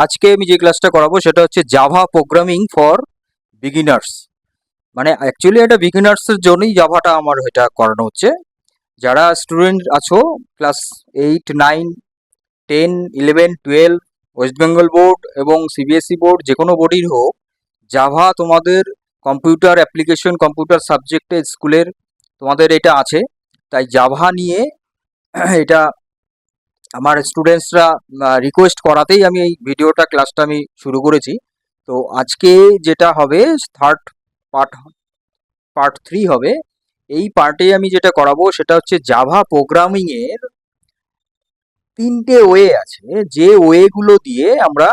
আজকে আমি যে ক্লাসটা করাবো সেটা হচ্ছে জাভা প্রোগ্রামিং ফর বিগিনার্স। মানে অ্যাকচুয়ালি এটা বিগিনার্সের জন্যই জাভাটা আমার এটা করানো হচ্ছে। যারা স্টুডেন্ট আছো ক্লাস 8, 9, 10, 11, 12, ওয়েস্ট বেঙ্গল বোর্ড এবং সিবিএসই বোর্ড যে কোনো বোর্ডই হোক, জাভা তোমাদের কম্পিউটার অ্যাপ্লিকেশন কম্পিউটার সাবজেক্টে স্কুলের তোমাদের এটা আছে। তাই জাভা নিয়ে এটা আমার স্টুডেন্টসরা রিকোয়েস্ট করাতেই আমি এই ভিডিওটা ক্লাসটা আমি শুরু করেছি। তো আজকে যেটা হবে থার্ড পার্ট পার্ট 3 হবে। এই পার্টে আমি যেটা করাবো সেটা হচ্ছে জাভা প্রোগ্রামিংয়ের 3টে ওয়ে আছে, যে ওয়েগুলো দিয়ে আমরা,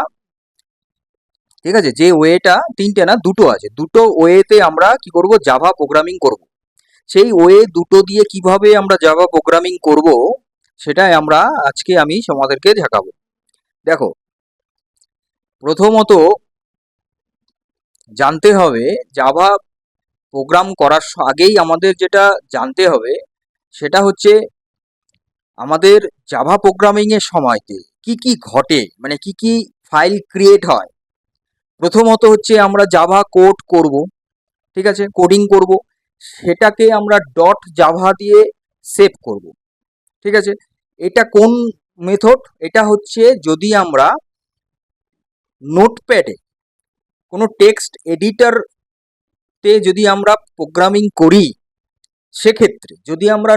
ঠিক আছে, যে ওয়েটা 3টে না 2টো আছে, 2টো ওয়েতে আমরা কি করব, জাভা প্রোগ্রামিং করব। সেই ওয়ে 2টো দিয়ে কিভাবে আমরা জাভা প্রোগ্রামিং করব সেটাই আমরা আজকে আমি তোমাদেরকে দেখাবো। দেখো, প্রথমত জানতে হবে জাভা প্রোগ্রাম করার আগেই আমাদের যেটা জানতে হবে সেটা হচ্ছে আমাদের জাভা প্রোগ্রামিং এর সময়তে কি কি ঘটে, মানে কি কি ফাইল ক্রিয়েট হয়। প্রথমত হচ্ছে আমরা জাভা কোড করব, ঠিক আছে, কোডিং করব, সেটাকে আমরা ডট জাভা দিয়ে সেভ করব, ঠিক আছে। এটা কোন মেথড? এটা হচ্ছে যদি আমরা নোটপ্যাডে কোনো টেক্সট এডিটরতে যদি আমরা প্রোগ্রামিং করি, সেক্ষেত্রে যদি আমরা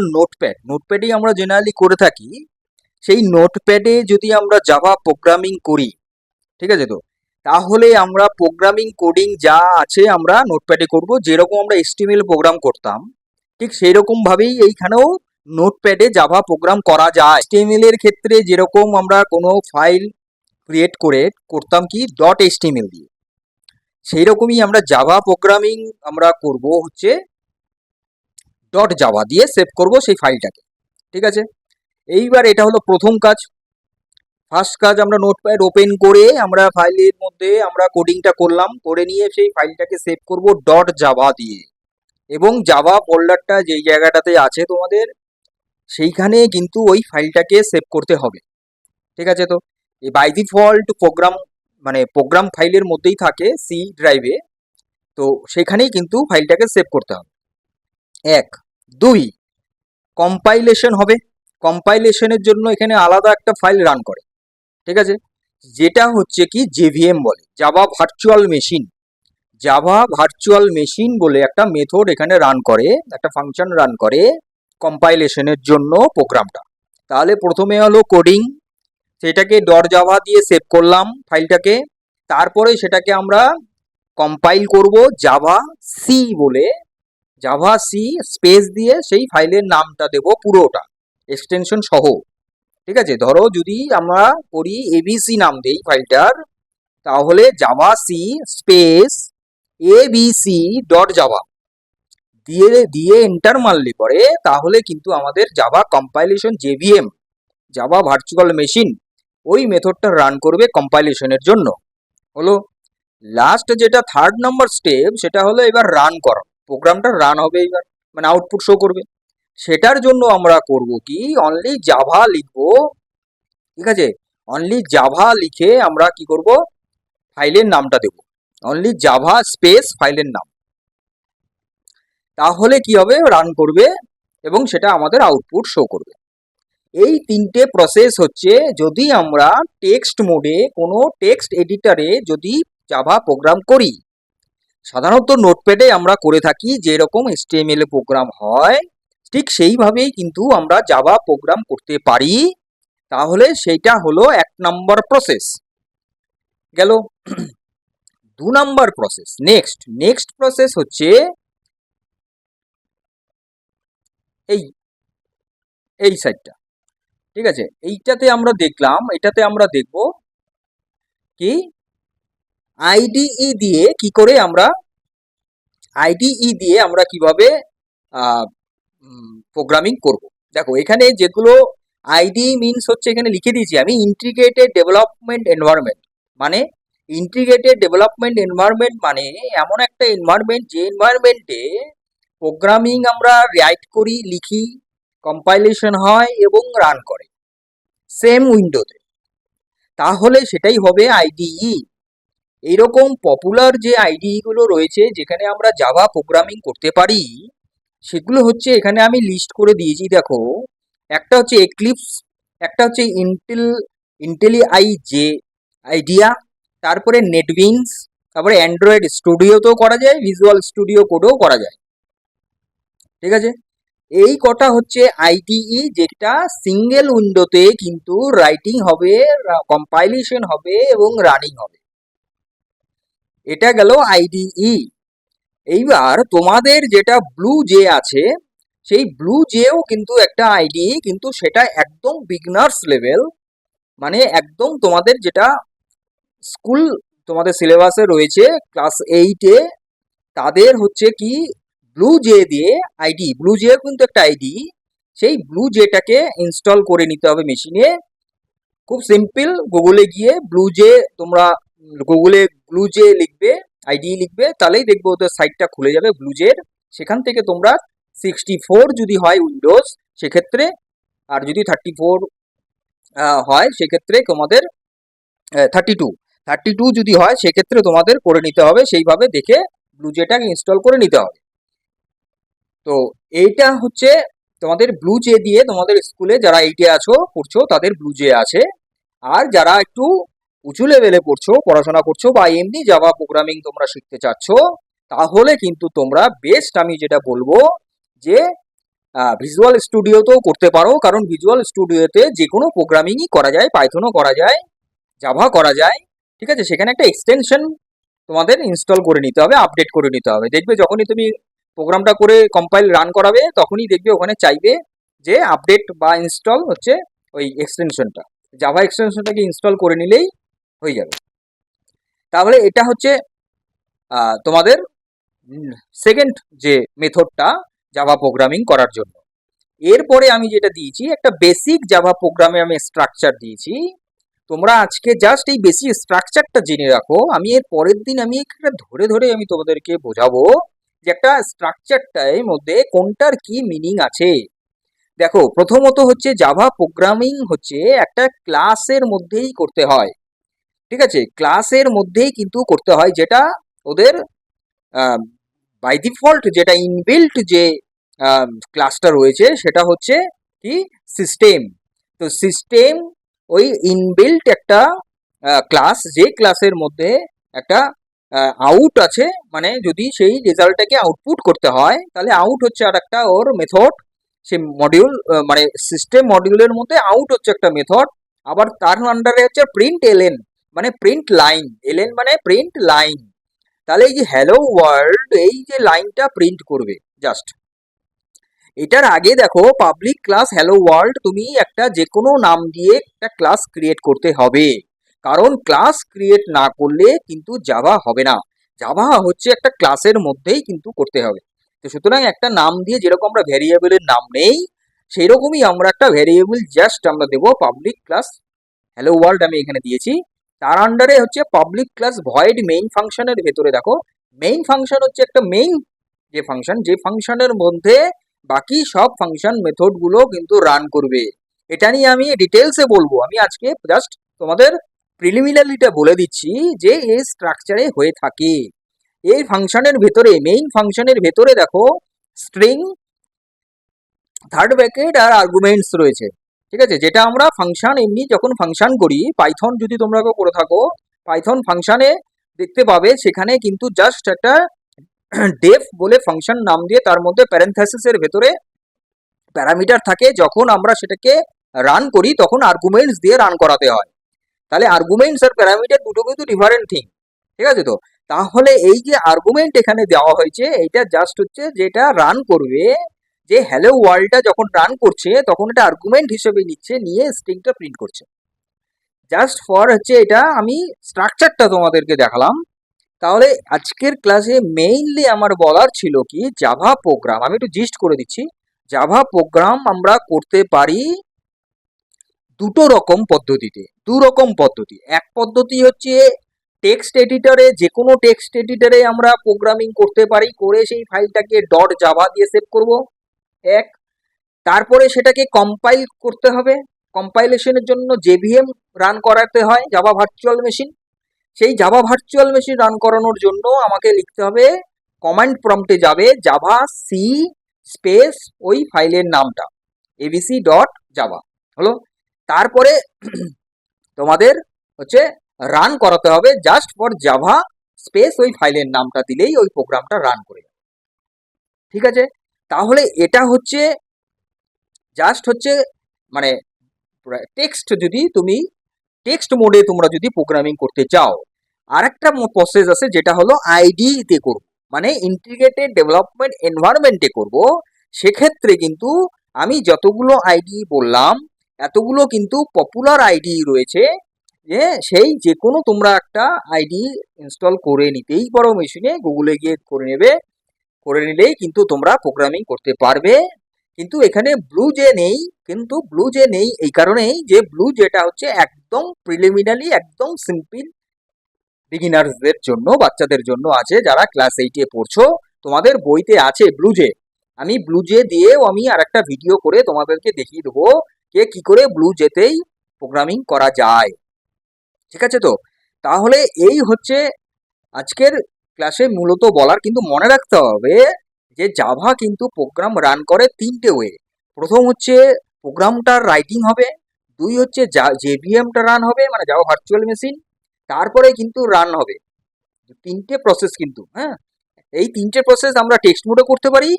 নোটপ্যাডেই আমরা জেনারেলি করে থাকি, সেই নোটপ্যাডে যদি আমরা জাভা প্রোগ্রামিং করি, ঠিক আছে, তো তাহলে আমরা প্রোগ্রামিং কোডিং যা আছে আমরা নোটপ্যাডে করব। যেরকম আমরা HTML প্রোগ্রাম করতাম ঠিক সেই রকম ভাবেই এইখানেও নোটপ্যাডে জাভা প্রোগ্রাম করা যায়। HTML এর ক্ষেত্রে যেরকম আমরা কোনো ফাইল ক্রিয়েট করতাম কি .html দিয়ে, সেই রকমই আমরা জাভা প্রোগ্রামিং আমরা করব হচ্ছে ডট জাভা দিয়ে সেভ করব সেই ফাইলটাকে, ঠিক আছে। এইবার এটা হলো প্রথম কাজ। ফার্স্ট কাজ, আমরা নোটপ্যাড ওপেন করে আমরা ফাইলের মধ্যে আমরা কোডিংটা করলাম, করে নিয়ে সেই ফাইলটাকে সেভ করব ডট জাভা দিয়ে, এবং জাভা ফোল্ডারটা যেই জায়গাটাতে আছে তোমাদের সেইখানে কিন্তু ওই ফাইলটাকে সেভ করতে হবে, ঠিক আছে। তো এই বাই ডিফল্ট প্রোগ্রাম মানে প্রোগ্রাম ফাইলের মধ্যেই থাকে সি ড্রাইভে, তো সেখানেই কিন্তু ফাইলটাকে সেভ করতে হবে। 1, 2, কম্পাইলেশন হবে। কম্পাইলেশনের জন্য এখানে আলাদা একটা ফাইল রান করে, ঠিক আছে, যেটা হচ্ছে কি জেভিএম বলে, Java virtual machine. Java virtual machine বলে একটা মেথড এখানে রান করে, একটা ফাংশন রান করে কম্পাইলেশনের জন্য প্রোগ্রামটা। তাহলে প্রথমে হলো কোডিং, সেটাকে ডট জাভা দিয়ে সেভ করলাম ফাইলটাকে, তারপরে সেটাকে আমরা কম্পাইল করব জাভা সি বলে, জাভা সি স্পেস দিয়ে সেই ফাইলের নামটা দেব পুরোটা এক্সটেনশন সহ, ঠিক আছে। ধরো যদি আমরা করি এবিসি নাম দেই ফাইলটার, তাহলে Java C space ABC dot Java দিয়ে দিয়ে এন্টার মারলে পরে তাহলে কিন্তু আমাদের Java compilation JVM, Java virtual machine, ওই মেথডটা রান করবে কম্পাইলেশনের জন্য। হলো লাস্ট যেটা থার্ড নাম্বার স্টেপ, সেটা হলো এবার রান করা, প্রোগ্রামটা রান হবে এবার, মানে আউটপুট শো করবে। সেটার জন্য আমরা করব কি, অনলি জাভা লিখবো, ঠিক আছে। অনলি জাভা লিখে আমরা কি করব, ফাইলের নামটা দেব অনলি জাভা স্পেস ফাইলের নাম, তাহলে কি হবে, রান করবে এবং সেটা আমাদের আউটপুট শো করবে। এই 3টে প্রসেস হচ্ছে যদি আমরা টেক্সট মোডে কোনো টেক্সট এডিটরে যদি জাভা প্রোগ্রাম করি। সাধারণত নোটপ্যাডে আমরা করে থাকি যেরকম HTML প্রোগ্রাম হয় ঠিক সেইভাবেই কিন্তু আমরা জাভা প্রোগ্রাম করতে পারি। তাহলে সেইটা হলো 1 নম্বর প্রসেস গেল। 2 নম্বর প্রসেস, নেক্সট প্রসেস হচ্ছে এই এই সাইডটা, ঠিক আছে। এইটাতে আমরা দেখলাম, এটাতে আমরা দেখব কি আইডিই দিয়ে কি করে আমরা কিভাবে প্রোগ্রামিং করব। দেখো এখানে যেগুলো আইডি মিনস হচ্ছে, এখানে লিখে দিয়েছি আমি ইন্টিগ্রেটেড ডেভেলপমেন্ট এনভায়রনমেন্ট। মানে ইন্টিগ্রেটেড ডেভেলপমেন্ট এনভায়রনমেন্ট মানে এমন একটা এনভায়রনমেন্ট যে এনভায়রনমেন্টে প্রোগ্রামিং আমরা রাইট করি, লিখি, কম্পাইলেশন হয় এবং রান করে সেম উইন্ডোতে, তাহলে সেটাই হবে আইডিই। এইরকম পপুলার যে আইডিই গুলো রয়েছে যেখানে আমরা জাভা প্রোগ্রামিং করতে পারি, সেগুলো হচ্ছে এখানে আমি লিস্ট করে দিয়েছি দেখো। একটা হচ্ছে এক্লিপস, একটা হচ্ছে ইন্টেলি যে আইডিয়া, তারপরে নেটবিনস, তারপরে অ্যান্ড্রয়েড স্টুডিওতেও করা যায়, ভিজুয়াল স্টুডিও কোডেও করা যায়। ঠিক আছে, এই কটা হচ্ছে আইডিই যেটা সিঙ্গেল উইন্ডোতে কিন্তু রাইটিং হবে, কম্পাইলেশন হবে এবং রানিং হবে। এটা গেল আইডিই। এইবার তোমাদের যেটা ব্লু জে আছে, সেই ব্লু জেও কিন্তু একটা আইডিই, কিন্তু সেটা একদম বিগনার্স লেভেল, মানে একদম তোমাদের যেটা স্কুল তোমাদের সিলেবাসে রয়েছে ক্লাস 8-এ, তাদের হচ্ছে কি ব্লু জে দিয়ে আইডি, ব্লু জে কিন্তু একটা আইডি, সেই ব্লু জেটাকে ইনস্টল করে নিতে হবে মেশিনে। খুব সিম্পল, গুগলে গিয়ে ব্লু জে তোমরা গুগলে ব্লু জে লিখবে, আইডি লিখবে, তাহলেই দেখবে ওদের সাইটটা খুলে যাবে ব্লু জের। সেখান থেকে তোমরা 64 যদি হয় উইন্ডোজ সেক্ষেত্রে, আর যদি 34 হয় সেক্ষেত্রে তোমাদের 32 যদি হয় সেক্ষেত্রে তোমাদের করে নিতে হবে, সেইভাবে দেখে ব্লু জেটাকে ইনস্টল করে নিতে হবে। তো এইটা হচ্ছে তোমাদের ব্লু জে দিয়ে তোমাদের স্কুলে যারা 8-এ আছো পড়ছো তাদের ব্লু জে আছে। আর যারা একটু উঁচু লেভেলে পড়ছো, পড়াশোনা করছো, বা এমনি জাভা প্রোগ্রামিং তোমরা শিখতে চাচ্ছ, তাহলে কিন্তু তোমরা বেস্ট আমি যেটা বলবো যে ভিজুয়াল স্টুডিওতেও করতে পারো, কারণ ভিজুয়াল স্টুডিওতে যে কোনো প্রোগ্রামিংই করা যায়, পাইথনও করা যায়, জাভা করা যায়। ঠিক আছে, সেখানে একটা এক্সটেনশন তোমাদের ইনস্টল করে নিতে হবে, আপডেট করে নিতে হবে। দেখবে যখনই তুমি প্রোগ্রামটা করে কম্পাইল রান করাবে তখনই দেখবে ওখানে চাইবে যে আপডেট বা ইনস্টল হচ্ছে ওই এক্সটেনশনটা, জাভা এক্সটেনশনটাকে ইনস্টল করে নিলেই হয়ে যাবে। তাহলে এটা হচ্ছে তোমাদের সেকেন্ড যে মেথডটা জাভা প্রোগ্রামিং করার জন্য। এরপরে আমি যেটা দিয়েছি একটা বেসিক জাভা প্রোগ্রামে আমি স্ট্রাকচার দিয়েছি। তোমরা আজকে জাস্ট এই বেসিক স্ট্রাকচারটা জেনে রাখো, আমি এর পরের দিন আমি একটা ধরে ধরে আমি তোমাদেরকে বোঝাবো যে একটা স্ট্রাকচারটার মধ্যে কোনটার কি মিনিং আছে। দেখো, প্রথমত হচ্ছে জাভা প্রোগ্রামিং হচ্ছে একটা ক্লাসের মধ্যেই করতে হয়। ঠিক আছে, ক্লাসের মধ্যেই কিন্তু করতে হয়, যেটা ওদের বাই ডিফল্ট যেটা ইনবিল্ট যে ক্লাসটা রয়েছে সেটা হচ্ছে কি সিস্টেম। তো সিস্টেম ওই ইনবিল্ট একটা ক্লাস, যে ক্লাসের মধ্যে একটা আউট আছে, মানে যদি সেই রেজাল্টটাকে আউটপুট করতে হয় তাহলে আউট হচ্ছে আর একটা ওর মেথড। সে মডিউল মানে সিস্টেম মডিউলের মধ্যে আউট হচ্ছে একটা মেথড। আবার তার আন্ডারে হচ্ছে প্রিন্ট এলএন, মানে প্রিন্ট লাইন, এলএন মানে প্রিন্ট লাইন। তাহলে এই যে হ্যালো ওয়ার্ল্ড, এই যে লাইনটা প্রিন্ট করবে জাস্ট। এটার আগে দেখো পাবলিক ক্লাস হ্যালো ওয়ার্ল্ড, তুমি একটা যে কোনো নাম দিয়ে একটা ক্লাস ক্রিয়েট করতে হবে, কারণ ক্লাস ক্রিয়েট না করলে কিন্তু জাভা হবে না। জাভা হচ্ছে একটা ক্লাসের মধ্যেই কিন্তু করতে হবে। তো সুতরাং একটা নাম দিয়ে যেরকম আমরা ভ্যারিয়েবলের নাম নেই, সেই রকমই আমরা একটা ভ্যারিয়েবল জাস্ট আমরা দেবো পাবলিক ক্লাস হ্যালো ওয়ার্ল্ড, আমি এখানে দিয়েছি। তার আন্ডারে হচ্ছে পাবলিক ক্লাস ভয়েড মেইন ফাংশনের ভেতরে দেখো, মেইন ফাংশন হচ্ছে একটা মেইন যে ফাংশন, যে ফাংশনের মধ্যে বাকি সব ফাংশন মেথড গুলো কিন্তু রান করবে। এটা নিয়ে আমি ডিটেলসে বলবো, আমি আজকে জাস্ট তোমাদের প্রিলিমিনারিটা বলে দিচ্ছি যে এই স্ট্রাকচারে হয়ে থাকে। এই ফাংশনের ভেতরে, মেইন ফাংশনের ভেতরে দেখো স্ট্রিং, থার্ড ব্র্যাকেট আর আর্গুমেন্টস রয়েছে। ঠিক আছে, যেটা আমরা ফাংশন এমনি যখন ফাংশন করি, পাইথন যদি তোমরা কেউ করে থাকো, পাইথন ফাংশনে দেখতে পাবে সেখানে কিন্তু জাস্ট একটা ডেফ বলে ফাংশন নাম দিয়ে তার মধ্যে প্যারেনথেসিসের ভেতরে প্যারামিটার থাকে, যখন আমরা সেটাকে রান করি তখন আর্গুমেন্টস দিয়ে রান করাতে হয়। তাহলে আর্গুমেন্টস আর প্যারামিটার দুটো কিন্তু ডিফারেন্ট থিং। ঠিক আছে, তো তাহলে এই যে আর্গুমেন্ট এখানে দেওয়া হয়েছে, এটা জাস্ট হচ্ছে যেটা রান করবে, যে হ্যালো ওয়ার্ল্ডটা যখন রান করছে তখন এটা আর্গুমেন্ট হিসেবে নিচ্ছে, নিয়ে স্ট্রিংটা প্রিন্ট করছে। জাস্ট ফর হচ্ছে এটা আমি স্ট্রাকচারটা তোমাদেরকে দেখালাম। তাহলে আজকের ক্লাসে মেইনলি আমার বলার ছিল কি, জাভা প্রোগ্রাম আমি একটু জিস্ট করে দিচ্ছি। জাভা প্রোগ্রাম আমরা করতে পারি দুটো রকম পদ্ধতিতে, দু রকম পদ্ধতি। এক পদ্ধতি হচ্ছে টেক্সট এডিটরে, যে কোনো টেক্সট এডিটরে আমরা প্রোগ্রামিং করতে পারি, করে সেই ফাইলটাকে ডট জাভা দিয়ে সেভ করব এক, তারপরে সেটাকে কম্পাইল করতে হবে, কম্পাইলেশনের জন্য জেভিএম রান করাতে হয়, জাভা ভার্চুয়াল মেশিন। সেই জাভা ভার্চুয়াল মেশিন রান করানোর জন্য আমাকে লিখতে হবে, কমান্ড প্রম্পটে যাবে জাভা সি স্পেস ওই ফাইলের নামটা abc ডট জাভা হলো। তারপরে তোমাদের হচ্ছে রান করাতে হবে জাস্ট ফর জাভা স্পেস ওই ফাইলের নামটা দিলেই ওই প্রোগ্রামটা রান করে যাবে। ঠিক আছে, তাহলে এটা হচ্ছে জাস্ট হচ্ছে মানে টেক্সট, যদি তুমি টেক্সট মোডে তোমরা যদি প্রোগ্রামিং করতে চাও। আর একটা প্রসেস আছে যেটা হলো আইডিতে করব, মানে ইন্টিগ্রেটেড ডেভেলপমেন্ট এনভায়রনমেন্টে করব। সেক্ষেত্রে কিন্তু আমি যতগুলো আইডি বললাম এতগুলো কিন্তু পপুলার আইডি রয়েছে, যে সেই যে কোনো তোমরা একটা আইডি ইনস্টল করে নিতেই পারো মেশিনে, গুগলে গিয়ে করে নেবে, করে নিলেই কিন্তু তোমরা প্রোগ্রামিং করতে পারবে। কিন্তু এখানে ব্লু জে নেই, কিন্তু ব্লু জে নেই এই কারণেই যে ব্লু জেটা হচ্ছে একদম প্রিলিমিনারি, একদম সিম্পল বিগিনার্সদের জন্য, বাচ্চাদের জন্য আছে, যারা ক্লাস 8-এ পড়ছো। তোমাদের বইতে আছে ব্লু জে। আমি ব্লু জে দিয়েও আমি আর একটা ভিডিও করে তোমাদেরকে দেখিয়ে দেবো যে কি করে ব্লু জেতেই প্রোগ্রামিং করা যায়। ঠিক আছে, তো তাহলে এই হচ্ছে আজকের ক্লাসে মূলত বলার। কিন্তু মনে রাখতে হবে যে জাভা কিন্তু প্রোগ্রাম রান করে 3টে ওয়ে। প্রথম হচ্ছে প্রোগ্রামটার রাইটিং হবে, 2 হচ্ছে জেভিএমটা রান হবে মানে জাভা ভার্চুয়াল মেশিন, তারপরে কিন্তু রান হবে। 3টে প্রসেস কিন্তু, হ্যাঁ, এই 3টে প্রসেস আমরা টেক্সট মোডে করতে পারি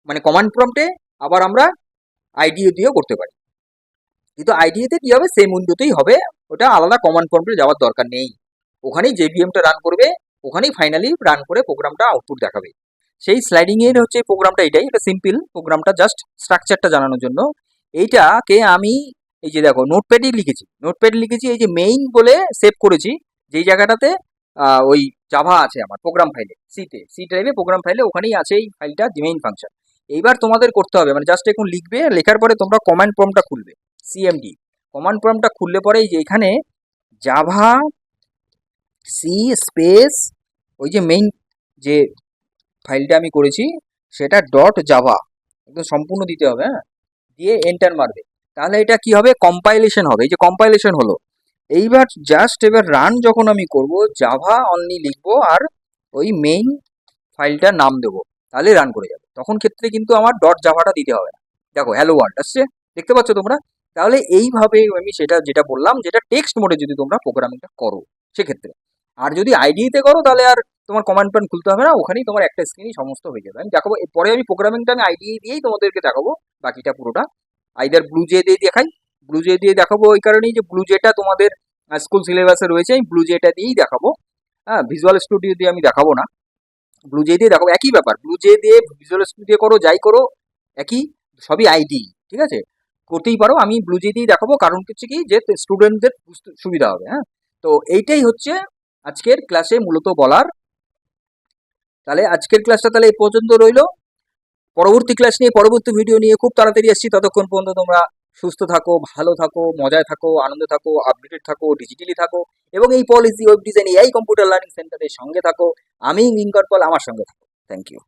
মানে কমান্ড প্রম্পটে, আবার আমরা আইডিও দিয়েও করতে পারি। কিন্তু আইডিতে কি হবে, সেম উইন্ডোতেই হবে, ওটা আলাদা কমান্ড প্রম্পটে যাওয়ার দরকার নেই। ওখানেই জেভিএমটা রান করবে, ওখানেই ফাইনালি রান করে প্রোগ্রামটা আউটপুট দেখাবে। সেই স্লাইডিং এর হচ্ছে প্রোগ্রামটা এটাই, এটা সিম্পল প্রোগ্রামটা, জাস্ট স্ট্রাকচারটা জানানোর জন্য। এইটাকে আমি এই যে দেখো নোটপ্যাডই লিখেছি, এই যে মেইন বলে সেভ করেছি, যেই জায়গাটাতে ওই জাভা আছে আমার প্রোগ্রাম ফাইলে, সি ড্রাইভে প্রোগ্রাম ফাইলে, ওখানেই আছে এই ফাইলটা, মেইন ফাংশন। এইবার তোমাদের করতে হবে মানে জাস্ট এখন লিখবে, লেখার পরে তোমরা কমান্ড প্রম্পটটা খুলবে, সিএমডি কমান্ড প্রম্পটটা খুললে পরে এই যে এখানে জাভা সি স্পেস ওই যে মেইন যে ফাইলটা আমি করেছি সেটা ডট জাভা একদম সম্পূর্ণ দিতে হবে, হ্যাঁ, দিয়ে এন্টার মারবে। তাহলে এটা কি হবে, কম্পাইলেশন হবে। এই যে কম্পাইলেশন হলো, এইবার জাস্ট এবার রান যখন আমি করব জাভা অনলি লিখবো আর ওই মেইন ফাইলটার নাম দেবো, তাহলে রান করে যাবে। তখন ক্ষেত্রে কিন্তু আমার ডট জাভাটা দিতে হবে না। দেখো হ্যালো ওয়ার্ল্ড আসছে, দেখতে পাচ্ছ তোমরা। তাহলে এইভাবে আমি সেটা যেটা বললাম, যেটা টেক্সট মোডে যদি তোমরা প্রোগ্রামিংটা করো সেক্ষেত্রে। আর যদি আইডিতে করো তাহলে আর তোমার কমান্ড প্যান খুলতে হবে না, ওখানেই তোমার একটা স্ক্রিনই সমস্ত হয়ে যাবে। আমি দেখাবো পরে, আমি প্রোগ্রামিংটা আমি আইডি দিয়েই তোমাদেরকে দেখাবো, বাকিটা পুরোটা আইদার ব্লু জে দিয়ে দেখাই। ব্লু জে দিয়ে দেখাবো ওই কারণেই যে ব্লু জেটা তোমাদের স্কুল সিলেবাসে রয়েছে, আমি ব্লু জেটা দিয়েই দেখাবো। হ্যাঁ, ভিজুয়াল স্টুডিও দিয়ে আমি দেখাবো না, ব্লু জে দিয়ে দেখাবো। একই ব্যাপার, ব্লু জে দিয়ে ভিজুয়াল স্টুডিও করো যাই করো একই, সবই আইডি, ঠিক আছে, করতেই পারো। আমি ব্লু জে দিয়ে দেখাবো, কারণ হচ্ছে কি যে স্টুডেন্টদের বুঝতে সুবিধা হবে। হ্যাঁ, তো এইটাই হচ্ছে আজকের ক্লাসে মূলত বলার। তাহলে আজকের ক্লাসটা তাহলে এই পর্যন্ত রইলো। পরবর্তী ক্লাস নিয়ে, পরবর্তী ভিডিও নিয়ে খুব তাড়াতাড়ি আসছি। ততক্ষণ পর্যন্ত তোমরা সুস্থ থাকো, ভালো থাকো, মজায় থাকো, আনন্দে থাকো, আপডেটেড থাকো, ডিজিটালি থাকো, এবং এই পলিসি ওয়েব ডিজাইন এই কম্পিউটার লার্নিং সেন্টারের সঙ্গে থাকো। আমি লিঙ্কন পল, আমার সঙ্গে থাকো। Thank you.